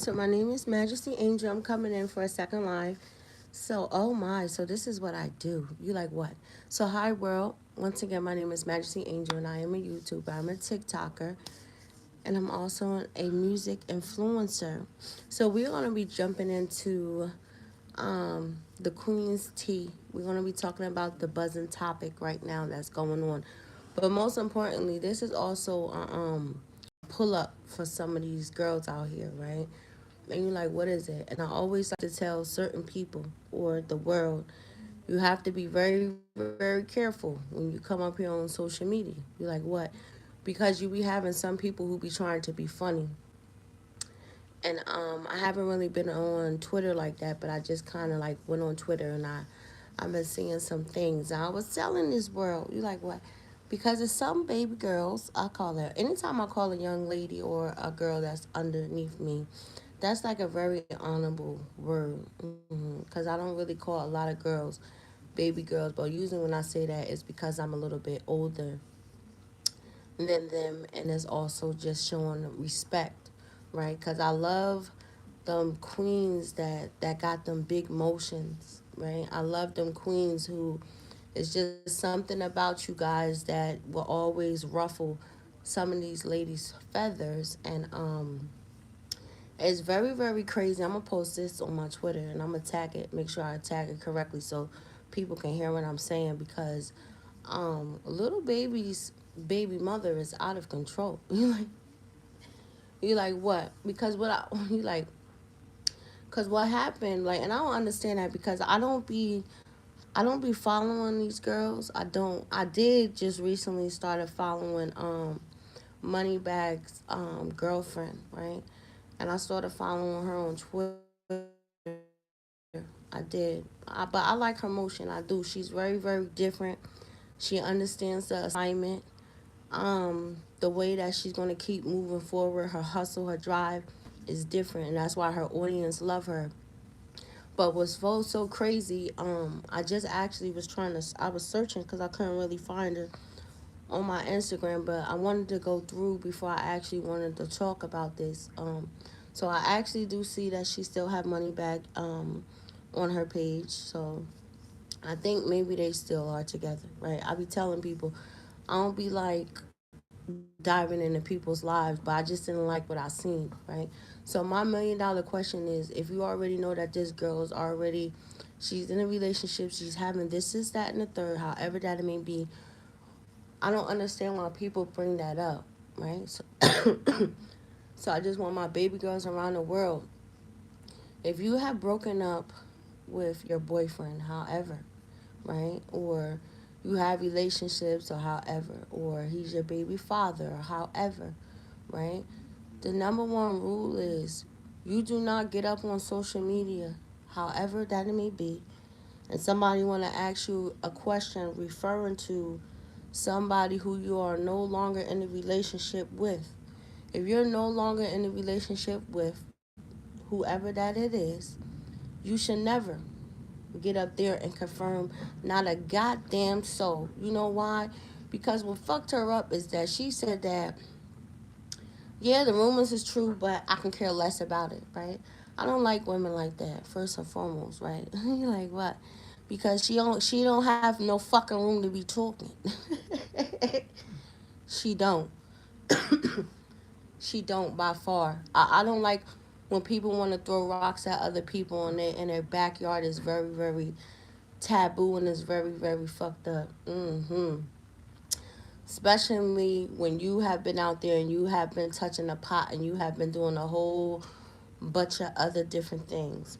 So my name is Majesty Angel. I'm coming in for a second live. So, oh my, so this is what I do. You like what? So, hi world. Once again, my name is Majesty Angel and I am a YouTuber. I'm a TikToker and I'm also a music influencer. So, we're going to be jumping into the Queen's Tea. We're going to be talking about the buzzing topic right now that's going on. But most importantly, this is also pull up for some of these girls out here, right? And you're like, what is it? And I always like to tell certain people or the world, you have to be very, very careful when you come up here on social media. You're like, what? Because you be having some people who be trying to be funny. And I haven't really been on Twitter like that, but I just kind of like went on Twitter and I've been seeing some things. And I was telling this world, you like what? Because it's some baby girls, I call her, anytime I call a young lady or a girl that's underneath me, that's like a very honorable word. Because I don't really call a lot of girls baby girls, but usually when I say that, it's because I'm a little bit older than them, and it's also just showing respect, right? Because I love them queens that got them big motions, right? I love them queens who it's just something about you guys that will always ruffle some of these ladies' feathers, and it's very very crazy. I'm gonna post this on my Twitter and I'm gonna tag it, make sure I tag it correctly so people can hear what I'm saying because little baby's baby mother is out of control. You like what? Because what I you like because what happened, like, and I don't understand that because I don't be following these girls. I did just recently started following Moneybag's girlfriend, right? And I started following her on Twitter. I did. But I like her motion. I do. She's very, very different. She understands the assignment. The way that she's going to keep moving forward, her hustle, her drive is different. And that's why her audience love her. But what's so crazy, I just actually was I was searching because I couldn't really find her on my Instagram, but I wanted to go through before I actually wanted to talk about this. So I actually do see that she still have money back on her page. So I think maybe they still are together, right? I be telling people, I don't be like diving into people's lives, but I just didn't like what I seen, right? So my $1 million question is, if you already know that this girl is already, she's in a relationship, she's having this, that, and the third, however that it may be, I don't understand why people bring that up, right? So, so I just want my baby girls around the world. If you have broken up with your boyfriend, however, right, or you have relationships, or however, or he's your baby father, or however, right, the number one rule is you do not get up on social media, however that it may be, and somebody want to ask you a question referring to somebody who you are no longer in a relationship with. If you're no longer in a relationship with whoever that it is, you should never get up there and confirm not a goddamn soul. You know why? Because what fucked her up is that she said that, yeah, the rumors is true, but I can care less about it, right? I don't like women like that, first and foremost, right? You're like, what? Because she don't have no fucking room to be talking. She don't. She don't by far. I don't like when people want to throw rocks at other people and their backyard is very, very taboo and is very, very fucked up. Especially when you have been out there and you have been touching a pot and you have been doing a whole bunch of other different things.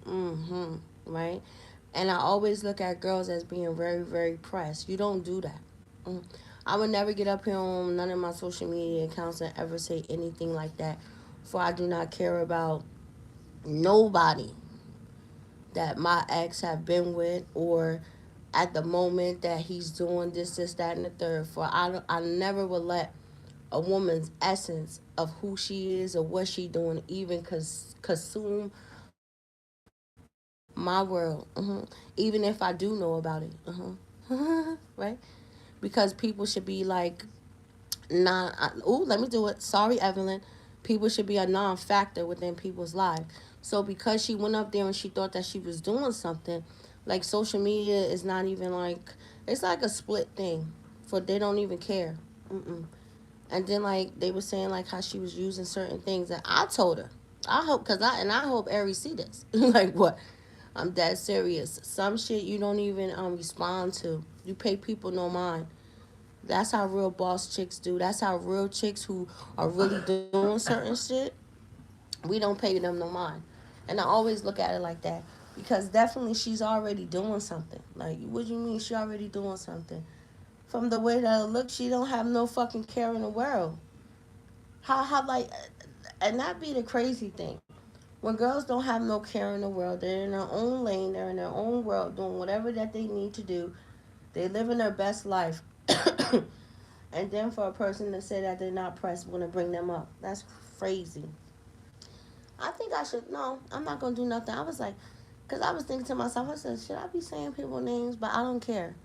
Right? And I always look at girls as being very, very pressed. You don't do that. Mm. I would never get up here on none of my social media accounts and ever say anything like that. For I do not care about nobody that my ex have been with or at the moment that he's doing this, that, and the third. For I never would let a woman's essence of who she is or what she doing even consume my world. Even if I do know about it. Right? Because people should be like, nah, let me do it. Sorry, Evelyn. People should be a non-factor within people's lives. So because she went up there and she thought that she was doing something, like social media is not even like, it's like a split thing. For they don't even care. Mm-mm. And then like they were saying like how she was using certain things, and I told her, I hope, cause I hope Ari see this. Like what? I'm dead serious. Some shit you don't even respond to. You pay people no mind. That's how real boss chicks do. That's how real chicks who are really doing certain shit, we don't pay them no mind. And I always look at it like that. Because definitely she's already doing something. Like, what do you mean she already doing something? From the way that it looks, she don't have no fucking care in the world. How like, and that be the crazy thing. When girls don't have no care in the world, they're in their own lane, they're in their own world, doing whatever that they need to do. They living their best life. And then for a person to say that they're not pressed want to bring them up, that's crazy. I think I should, no, I'm not gonna do nothing. I was like, because I was thinking to myself, I said, should I be saying people names? But I don't care.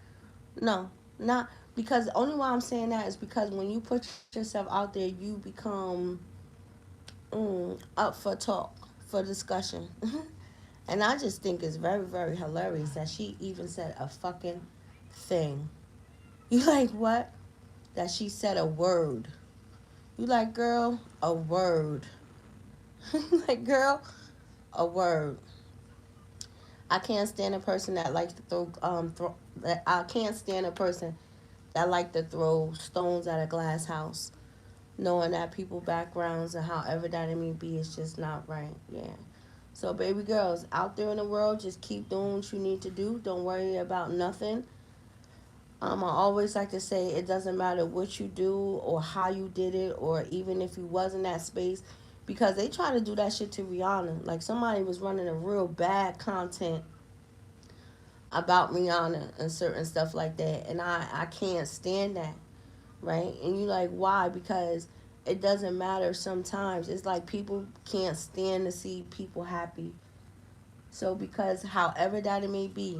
No, not because the only why I'm saying that is because when you put yourself out there, you become up for talk, for discussion. And I just think it's very, very hilarious that she even said a fucking thing. You like what? That she said a word. You like, girl, a word. Like, girl, a word. I can't stand a person that likes to I can't stand a person that like to throw stones at a glass house, knowing that people backgrounds and however that it may be is just not right. Yeah. So baby girls out there in the world, just keep doing what you need to do. Don't worry about nothing. I always like to say it doesn't matter what you do or how you did it or even if you was in that space, because they try to do that shit to Rihanna. Like somebody was running a real bad content about Rihanna and certain stuff like that, and I can't stand that, right? And you like why? Because it doesn't matter sometimes. It's like people can't stand to see people happy. So because however that it may be,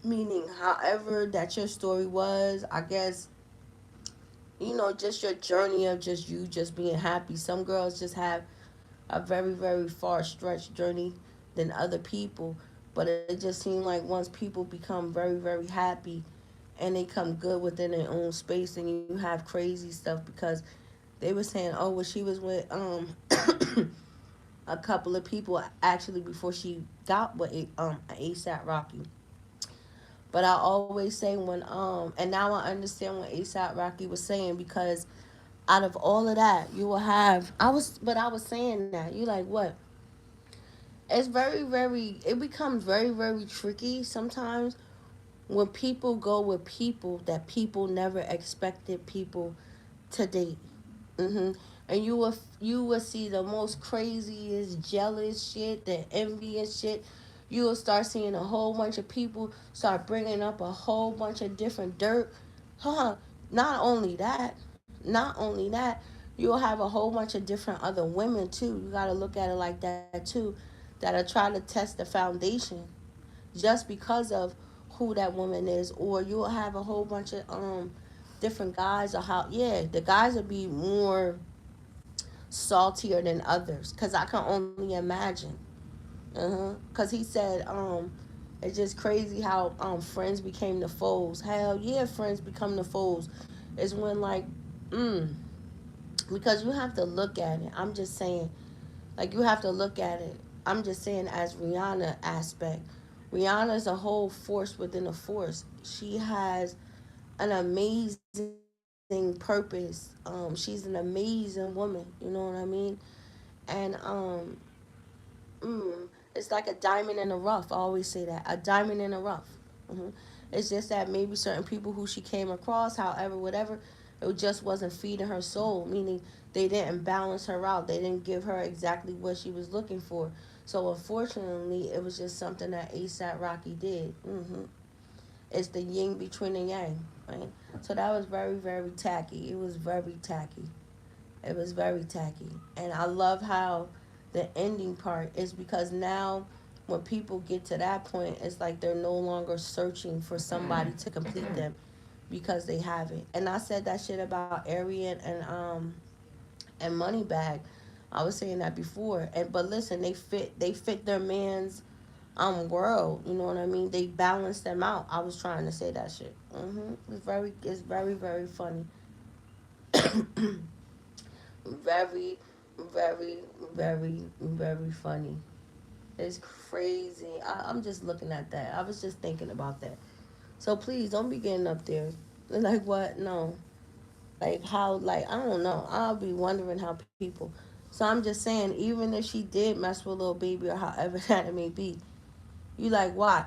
meaning however that your story was, I guess, just your journey of just you just being happy. Some girls just have a very, very far stretched journey than other people. But it just seems like once people become very, very happy and they come good within their own space, and you have crazy stuff because they were saying, oh, well, she was with a couple of people actually before she got with ASAP Rocky. But I always say when and now I understand what ASAP Rocky was saying, because out of all of that, you will have I was saying that. You like what? It's very, very it becomes very, very tricky sometimes when people go with people that people never expected people to date. And you will see the most craziest jealous shit, the envious shit. You will start seeing a whole bunch of people start bringing up a whole bunch of different dirt. Huh? Not only that, not only that, you'll have a whole bunch of different other women too. You got to look at it like that too, that'll try to test the foundation just because of who that woman is, or you'll have a whole bunch of different guys, or how, yeah, the guys will be more saltier than others, because I can only imagine. Because he said it's just crazy how friends became the foes. Hell yeah, friends become the foes. Is when like mm, because you have to look at it. I'm just saying, like, you have to look at it. I'm just saying, as Rihanna aspect, Rihanna is a whole force within a force. She has an amazing purpose. She's an amazing woman. You know what I mean? And it's like a diamond in the rough. I always say that, a diamond in the rough. hmm It's just that maybe certain people who she came across, however, whatever, it just wasn't feeding her soul. Meaning they didn't balance her out. They didn't give her exactly what she was looking for. So unfortunately, it was just something that ASAP Rocky did. It's the yin between the yang, right? So that was very, very tacky. It was very tacky. It was very tacky. And I love how the ending part is, because now when people get to that point, it's like they're no longer searching for somebody to complete them because they have it. And I said that shit about Arian and and Moneybag. I was saying that before. And but listen, they fit their man's world. You know what I mean? They balance them out. I was trying to say that shit. It's very very funny. Very very very funny. It's crazy. I'm just looking at that. I was just thinking about that. So please don't be getting up there. Like what? No. Like how? Like I don't know. I'll be wondering how people. So I'm just saying, even if she did mess with little baby or however that it may be, you like why?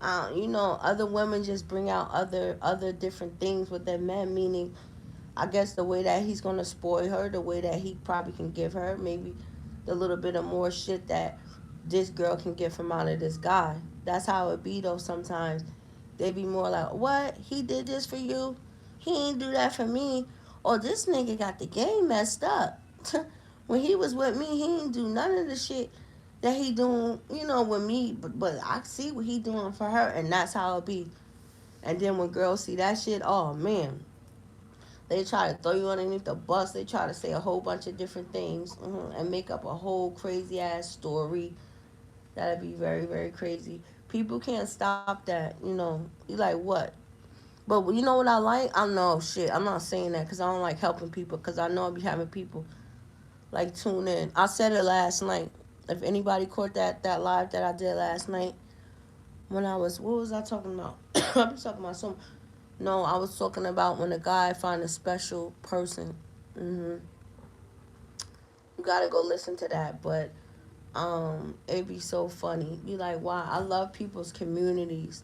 Other women just bring out other different things with their men. Meaning, I guess the way that he's gonna spoil her, the way that he probably can give her, maybe the little bit of more shit that this girl can get from out of this guy. That's how it be though. Sometimes they be more like, "What? He did this for you? He ain't do that for me." Or this nigga got the game messed up. When he was with me, he ain't do none of the shit that he doing, with me. But I see what he doing for her, and that's how it be. And then when girls see that shit, oh man, they try to throw you underneath the bus. They try to say a whole bunch of different things, and make up a whole crazy ass story. That'd be very, very crazy. People can't stop that. You like what? But you know what I like? I know shit. I'm not saying that because I don't like helping people because I know I be having people like tune in. I said it last night. If anybody caught that live that I did last night when what was I talking about? I was talking about some. No, I was talking about when a guy find a special person. You gotta go listen to that, but it'd be so funny. Be like, wow, I love people's communities.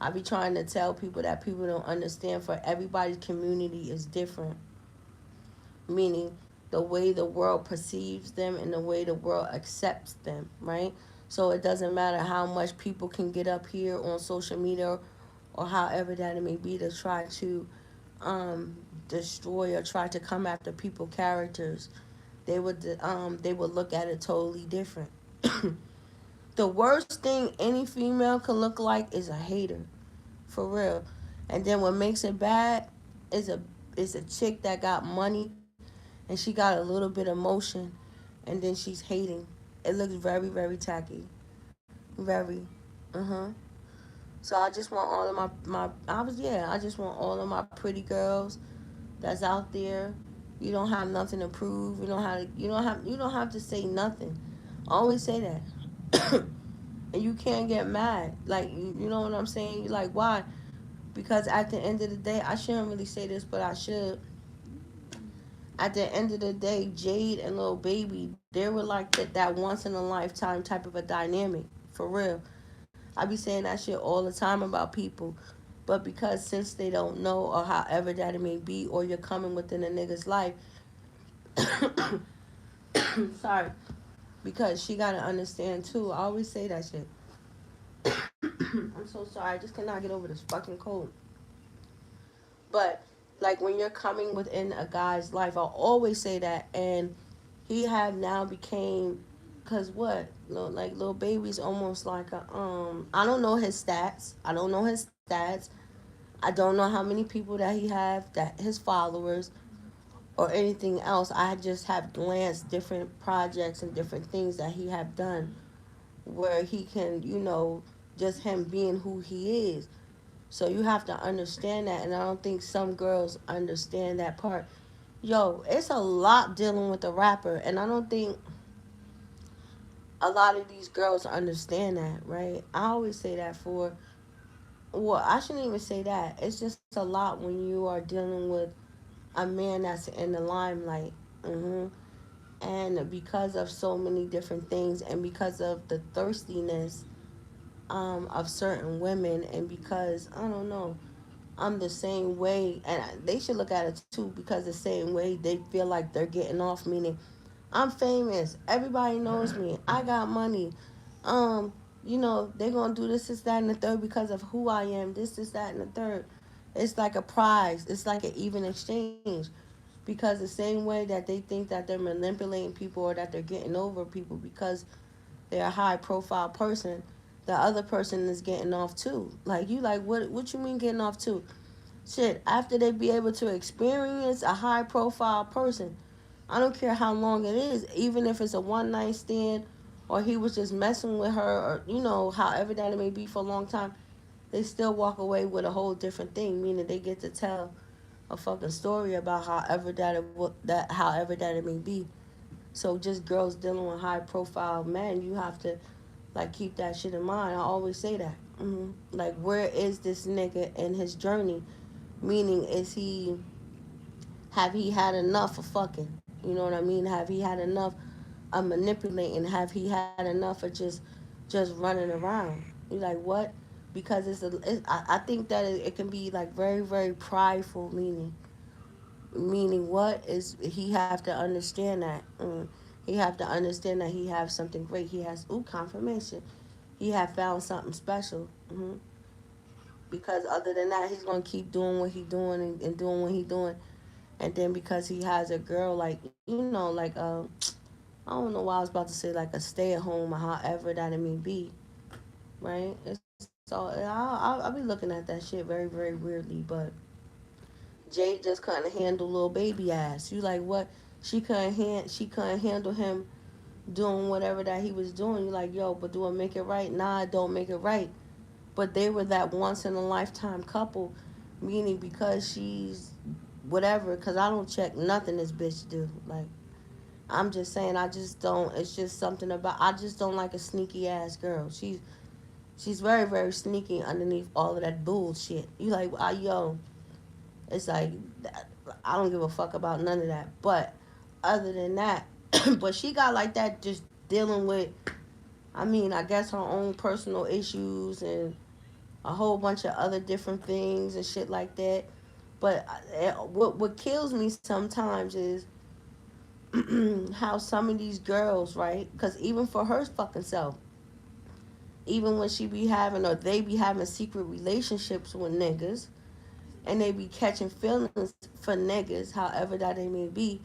I be trying to tell people that people don't understand. For everybody's community is different, meaning the way the world perceives them and the way the world accepts them, right? So it doesn't matter how much people can get up here on social media or however that it may be to try to destroy or try to come after people characters. They would look at it totally different. The worst thing any female can look like is a hater, for real. And then what makes it bad is a chick that got money and she got a little bit of motion, and then she's hating. It looks very very tacky, very. So I just want all of I just want all of my pretty girls that's out there. You don't have nothing to prove. You don't have to say nothing. I always say that. And you can't get mad. Like you know what I'm saying? You like why? Because at the end of the day, I shouldn't really say this, but I should. At the end of the day, Jade and Lil Baby, they were like that once in a lifetime type of a dynamic. For real. I be saying that shit all the time about people. But because since they don't know or however that it may be, or you're coming within a nigga's life, sorry, because she gotta understand too. I always say that shit. I'm so sorry. I just cannot get over this fucking cold. But like when you're coming within a guy's life, I always say that. And he have now became, cause what? Like little baby's almost like a I don't know his stats. I don't know his stats. I don't know how many people that he have, that his followers or anything else. I just have glanced different projects and different things that he have done where he can, just him being who he is. So you have to understand that, and I don't think some girls understand that part. Yo, it's a lot dealing with a rapper, and I don't think a lot of these girls understand that, right? I always say that well, I shouldn't even say that. It's just a lot when you are dealing with a man that's in the limelight. hmm And because of so many different things, and because of the thirstiness of certain women, and because, I don't know, I'm the same way, and they should look at it too, because the same way they feel like they're getting off, meaning I'm famous, everybody knows me, I got money, they're gonna do this, that, and the third because of who I am, this, that, and the third. It's like a prize. It's like an even exchange, because the same way that they think that they're manipulating people or that they're getting over people because they're a high profile person, the other person is getting off too. Like you, like what? What you mean getting off too? Shit, after they be able to experience a high profile person, I don't care how long it is, even if it's a one night stand or he was just messing with her or, however that it may be for a long time, they still walk away with a whole different thing, meaning they get to tell a fucking story about however that it may be. So just girls dealing with high profile men, you have to like keep that shit in mind. I always say that. Like, where is this nigga in his journey? Meaning, have he had enough of fucking? You know what I mean? Have he had enough of manipulating? Have he had enough of just running around? You like what? Because I think that it can be like very very prideful. Meaning what is he have to understand that. He have to understand that he have something great. He has confirmation. He have found something special. Because other than that, he's gonna keep doing what he doing and doing what he doing. And then because he has a girl like I don't know why I was about to say like a stay at home or however that it may be, right? I'll be looking at that shit very very weirdly, but Jade just couldn't handle little baby ass. You like what? She couldn't handle him doing whatever that he was doing. You like, yo, but do I make it right? Nah, I don't make it right. But they were that once in a lifetime couple, meaning because she's whatever. Because I don't check nothing this bitch do. Like, I'm just saying, I just don't. It's just something about. I just don't like a sneaky ass girl. She's very very sneaky underneath all of that bullshit. You like, yo, it's like I don't give a fuck about none of that. But other than that, but she got like that just dealing with. I mean, I guess her own personal issues and a whole bunch of other different things and shit like that. But what kills me sometimes is how some of these girls, right? Because even for her fucking self, even when she be having or they be having secret relationships with niggas, and they be catching feelings for niggas, however that they may be,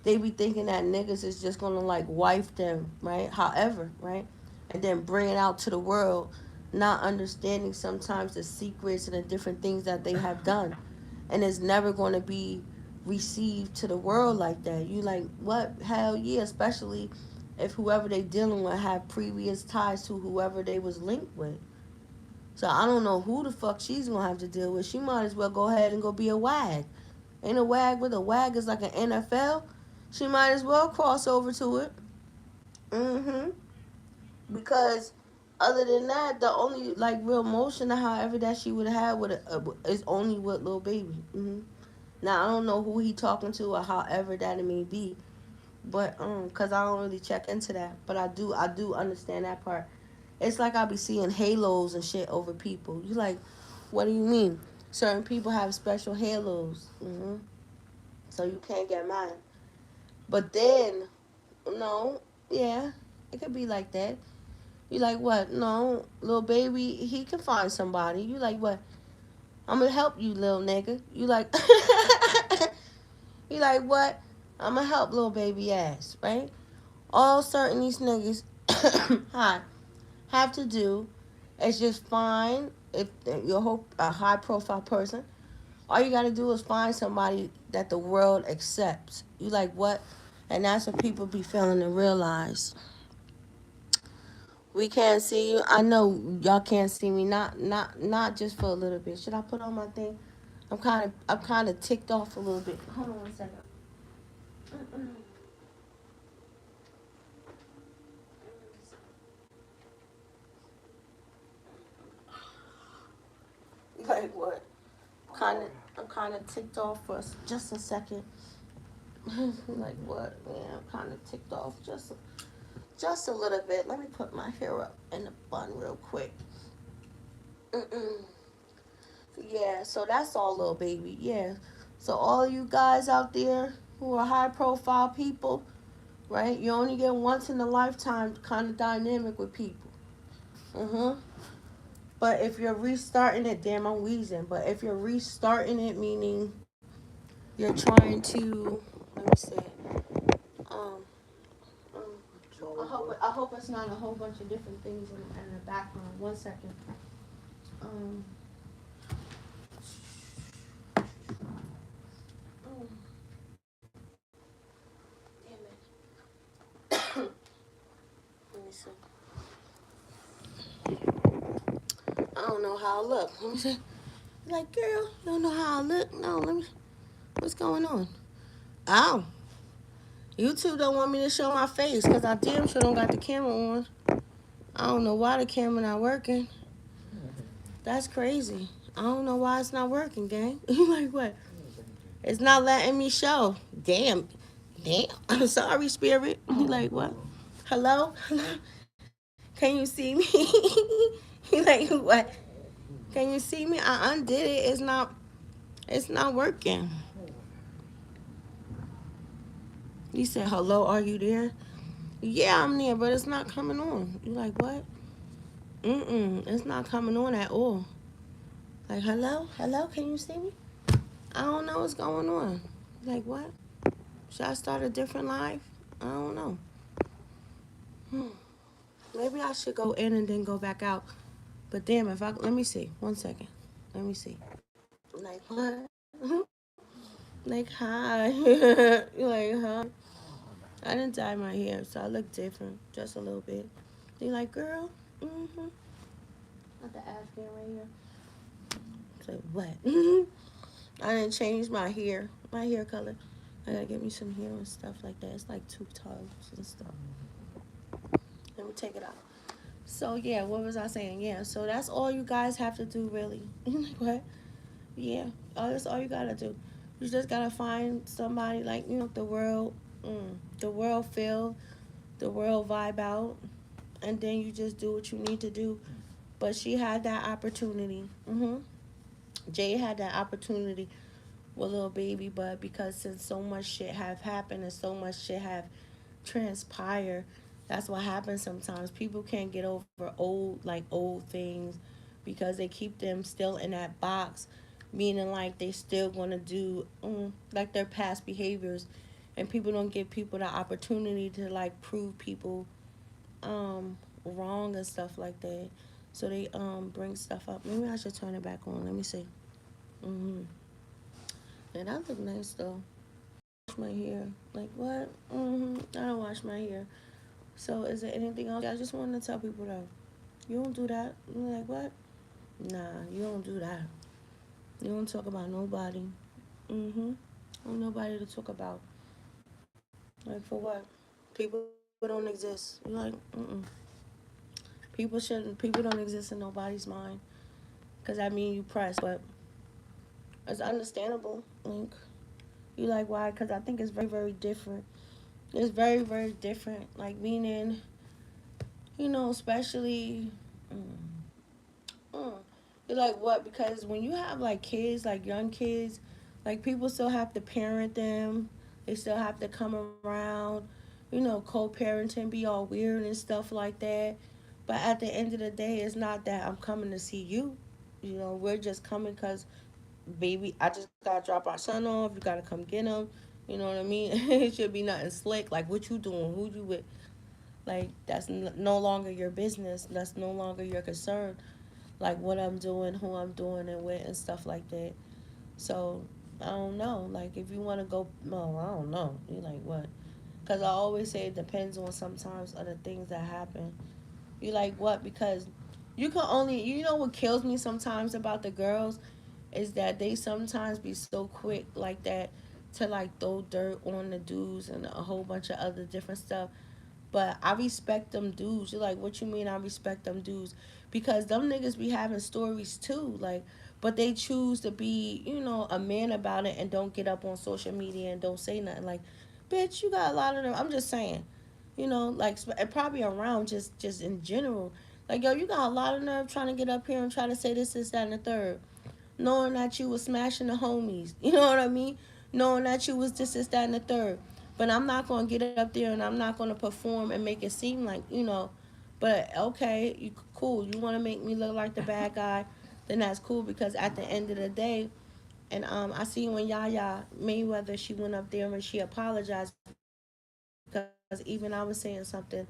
they be thinking that niggas is just gonna like wife them, right? However, right? And then bring it out to the world, not understanding sometimes the secrets and the different things that they have done. And it's never gonna be received to the world like that. You like, what? Hell yeah, especially if whoever they dealing with have previous ties to whoever they was linked with. So I don't know who the fuck she's gonna have to deal with. She might as well go ahead and go be a wag. Ain't a wag with a wag is like an NFL. She might as well cross over to it. Mm-hmm. Because other than that, the only like real motion or however that she would have with is only with little baby. Now I don't know who he talking to or however that it may be, but cause I don't really check into that. But I do understand that part. It's like I be seeing halos and shit over people. You like, what do you mean? Certain people have special halos, so you can't get mine. But then, no, yeah, it could be like that. You like what? No, little baby, he can find somebody. You like what? I'm gonna help you, little nigga. You like, you like what? I'm gonna help little baby ass, right? All certain these niggas, hi, have to do is just find if you're a high profile person. All you gotta do is find somebody that the world accepts. You like what? And that's what people be failing to realize. We can't see you. I know y'all can't see me. Not just for a little bit. Should I put on my thing? I'm kind of ticked off a little bit. Hold on one second. Like what? Kind of. I'm kind of ticked off for just a second. Like what? Yeah, I'm kind of ticked off just a little bit. Let me put my hair up in the bun real quick. Mm-mm. Yeah, so that's all, little baby. Yeah. So all you guys out there who are high profile people, right? You only get once in a lifetime kind of dynamic with people. Mm-hmm. But if you're restarting it, damn, I'm wheezing. But if you're restarting it, meaning you're trying to, let me see. Um, um I hope it's not a whole bunch of different things in the background. 1 second. Um, I don't know how I look. Let me see. Like, girl, you don't know how I look? No, let me. What's going on? Oh, YouTube don't want me to show my face because I damn sure don't got the camera on. I don't know why the camera not working. That's crazy. I don't know why it's not working, gang. You like what? It's not letting me show. Damn. Damn. I'm sorry, spirit. You like what? Hello? Hello? Can you see me? You like what? Can you see me? I undid it. It's not working. You said hello, are you there? Yeah, I'm there, but it's not coming on. You like what? It's not coming on at all. Like hello? Hello, can you see me? I don't know what's going on. Like what? Should I start a different live? I don't know. Hmm. Maybe I should go in and then go back out. But damn, if I let me see. 1 second. Let me see. Like what? Like hi. You like huh? I didn't dye my hair, so I look different, just a little bit. You like girl? Mm-hmm. Got the Afghan right here. Say what? I didn't change my hair color. I gotta get me some hair and stuff like that. It's like two toes and stuff. Let me take it out. So yeah, what was I saying? Yeah, so that's all you guys have to do, really. Like what? Yeah, that's all you gotta do. You just gotta find somebody like the world feel, the world vibe out, and then you just do what you need to do. But she had that opportunity. Jay had that opportunity with little baby, but because since so much shit have happened and so much shit have transpired, that's what happens sometimes. People can't get over old things because they keep them still in that box, meaning like they still gonna do like their past behaviors, and people don't give people the opportunity to like prove people wrong and stuff like that. So they bring stuff up. Maybe I should turn it back on. Let me see. hmm And that look nice though. Wash my hair. Like what? I don't wash my hair. So is there anything else? I just wanted to tell people though. You don't do that. You're like what? Nah, you don't do that. You don't talk about nobody. Mm-hmm. Don't nobody to talk about. Like for what? People don't exist. You're like, People don't exist in nobody's mind. Cause I mean you press, but it's understandable. Like you like why? Cause I think it's very very different. It's very very different. Like meaning, especially. Mm, you're like what? Because when you have like kids, like young kids, like people still have to parent them. They still have to come around. Co-parenting be all weird and stuff like that. But at the end of the day, it's not that I'm coming to see you. We're just coming because baby, I just gotta drop our son off. You gotta come get him. You know what I mean? It should be nothing slick. Like what you doing? Who you with? Like that's no longer your business. That's no longer your concern. Like what I'm doing, who I'm doing it with, and stuff like that. So I don't know. Like if you want to go, no, I don't know. You like what? Because I always say it depends on sometimes other things that happen. You like what? Because you can only, what kills me sometimes about the girls is that they sometimes be so quick like that to like throw dirt on the dudes and a whole bunch of other different stuff. But I respect them dudes. You're like, what you mean I respect them dudes? Because them niggas be having stories too. Like, but they choose to be, a man about it and don't get up on social media and don't say nothing. Like, bitch, you got a lot of them. I'm just saying, like probably around just in general. Like, yo, you got a lot of nerve trying to get up here and try to say this, that, and the third, knowing that you was smashing the homies. You know what I mean? Knowing that you was this, that, and the third. But I'm not going to get up there and I'm not going to perform and make it seem like. But okay, cool. You want to make me look like the bad guy, then that's cool because at the end of the day, and I see when Yaya Mayweather, she went up there and she apologized because even I was saying something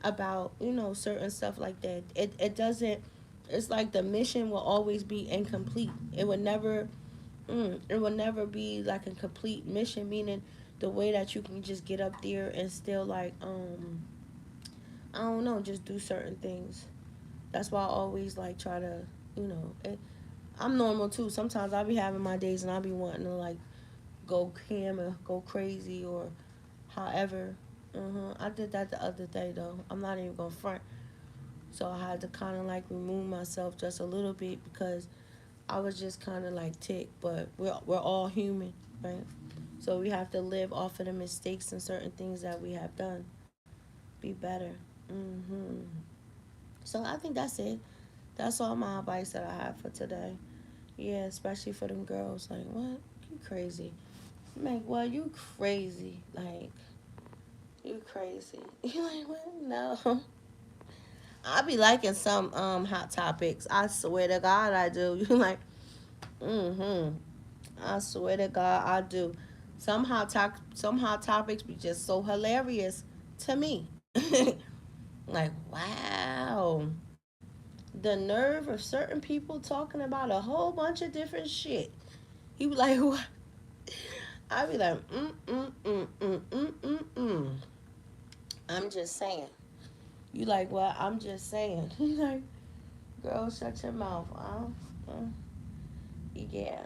about certain stuff like that. It doesn't. It's like the mission will always be incomplete. It will never be like a complete mission, meaning the way that you can just get up there and still like I don't know, just do certain things. That's why I always like try to, you know, I'm normal too. Sometimes I be having my days and I be wanting to like go ham or go crazy or however. I did that the other day though. I'm not even gonna front. So I had to kind of like remove myself just a little bit because I was just kind of like ticked. But we're all human, right? So we have to live off of the mistakes and certain things that we have done. Be better. hmm So I think that's it. That's all my advice that I have for today. Yeah, especially for them girls. Like, what? You crazy. I'm like, well, you crazy. Like, you crazy. You like, what? No. I be liking some hot topics. I swear to God I do. You like, mm-hmm. I swear to God I do. Some hot topics be just so hilarious to me. Like, wow. The nerve of certain people talking about a whole bunch of different shit. He be like, what? I be like, mm. I'm just saying. You like what? I'm just saying. He like, girl, shut your mouth. Yeah,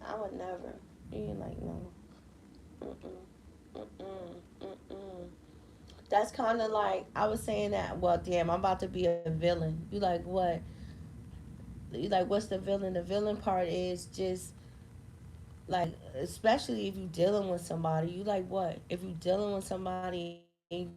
I would never. You like, no. Mm-mm. Mm-mm. Mm-mm. That's kind of like, I was saying that, well, damn, I'm about to be a villain. You like, what? You like, what's the villain? The villain part is just, like, especially if you dealing with somebody, you like what? If you dealing with somebody and you